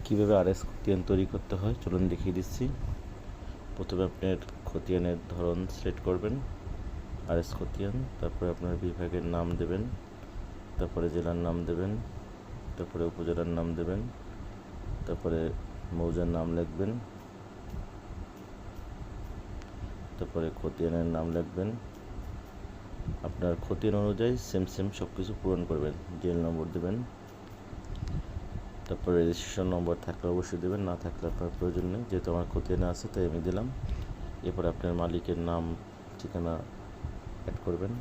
কীভাবে আরএস খতিয়ান তৈরি করতে হয় চলুন দেখিয়ে দিচ্ছি। প্রথমে আপনার খতিয়ানের ধরন সিলেক্ট করবেন, আরএস খতিয়ান, তারপরে আপনার বিভাগের নাম দেবেন, তারপরে জেলার নাম দেবেন, তারপরে উপজেলার নাম দেবেন, তারপরে মৌজার নাম লিখবেন, তারপরে খতিয়ানের নাম লিখবেন। আপনার খতিয়ান অনুযায়ী সেম সব কিছু পূরণ করবেন। ডিএল নম্বর দেবেন, তারপরে রেজিস্ট্রেশন নম্বর থাকলে অবশ্যই দেবেন, না থাকলে আপনার প্রয়োজন নেই, যেহেতু আমার খতিয়ানে আছে তাই আমি দিলাম। এরপর আপনার মালিকের নাম ঠিকানা অ্যাড করবেন।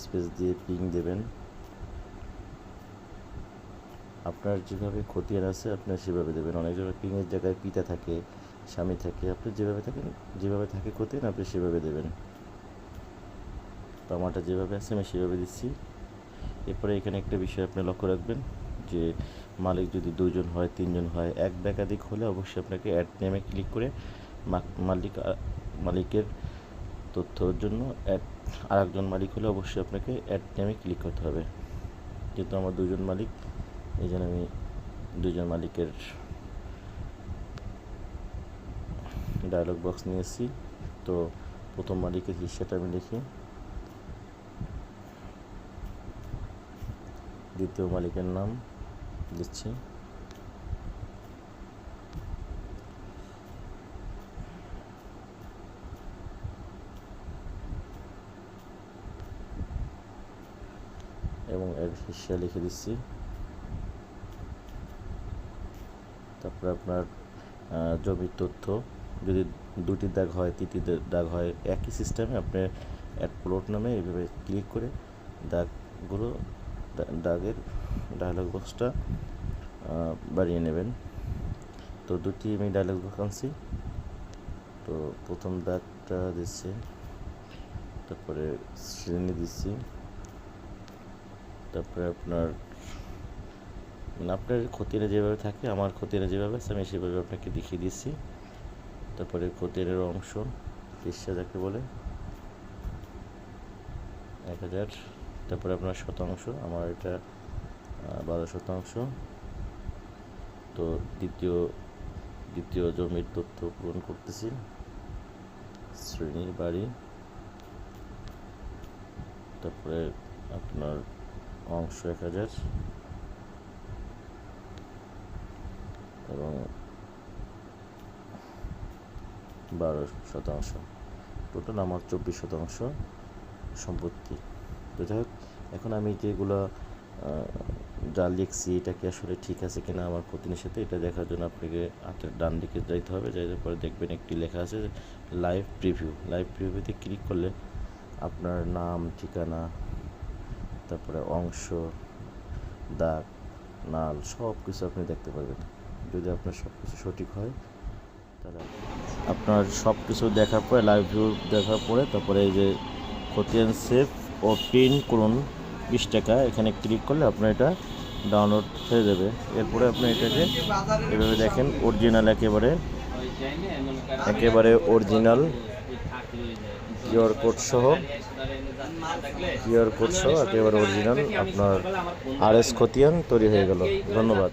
স্পেস দিয়ে পিং দেবেন। আপনার যেভাবে খতিয়ান আছে আপনার সেভাবে দেবেন। অনেক জায়গায় পিংয়ের জায়গায় পিতা থাকে, স্বামী থাকে, আপনি যেভাবে থাকে খতিয়ান আপনি সেভাবে দেবেন। তো আমারটা যেভাবে আছে আমি সেভাবে দিচ্ছি। এরপরে এখানে একটা বিষয় আপনি লক্ষ্য রাখবেন যে মালিক যদি 2 জন হয়, 3 জন হয়, এক বা একাধিক হলে অবশ্যই আপনাকে অ্যাড নেমে ক্লিক করে মালিকের তথ্যর জন্য আরেকজন মালিক হলে অবশ্যই আপনাকে অ্যাড নেমে ক্লিক করতে হবে। যেহেতু আমার 2 জন মালিক, এই জন্য আমি 2 জন মালিকের ডায়লগ বক্স নিয়েছি। তো প্রথম মালিকের হিসাবটা আমি লিখি, দ্বিতীয় মালিকের নাম দিচ্ছি, এবং এর হিসা লিখে দিচ্ছি। তারপরে আপনার জমির তথ্য, যদি 2টি দাগ হয়, 3টি দাগ হয়, একই সিস্টেমে আপনি অ্যাড প্লট নামে এইভাবে ক্লিক করে দাগের ডায়লগ বক্সটা বাড়িয়ে নেবেন। তো 2টি আমি ডায়লগ বক্স আনছি। তো প্রথম দাগটা দিচ্ছি, তারপরে শ্রেণী দিচ্ছি, তারপরে আপনার খতিয়ানে যেভাবে থাকে, আমার খতিয়ানে যেভাবে আছে আমি সেভাবে আপনাকে দেখিয়ে দিচ্ছি। তারপরে খতিয়ানের অংশ হিস্সা যাকে বলে 1000, তারপরে আপনার শতাংশ, আমার এটা 12%। তো দ্বিতীয় জমির তথ্য পূরণ করতেছি, শ্রেণী, বাড়ি, তারপরে আপনার অংশ 1000 এবং 12%। টোটাল আমার 24% সম্পত্তি। তো যাই হোক, এখন আমি যেগুলো যা লিখছি এটা কি আসলে ঠিক আছে কিনা আমার খতিয়ানের সাথে, এটা দেখার জন্য আপনাকে হাতের ডান দিকে যাইতে হবে। যাইতে পরে দেখবেন একটি লেখা আছে লাইভ প্রিভিউতে ক্লিক করলে আপনার নাম, ঠিকানা, তারপরে অংশ, দাগ, নাল সব কিছু আপনি দেখতে পারবেন। যদি আপনার সব কিছু সঠিক হয় তাহলে আপনার সব কিছু দেখার পরে, লাইভ ভিউ দেখার পরে, তারপরে এই যে খতিয়ান সেভ ও প্রিন্ট করুন 20 টাকা, এখানে ক্লিক করলে আপনার এটা ডাউনলোড হয়ে যাবে। এরপরে আপনি এটাকে এভাবে দেখেন, অরিজিনাল একেবারে অরিজিনাল কিউআর কোড সহ একেবারে অরিজিনাল আপনার আরএস খতিয়ান তৈরি হয়ে গেল। ধন্যবাদ।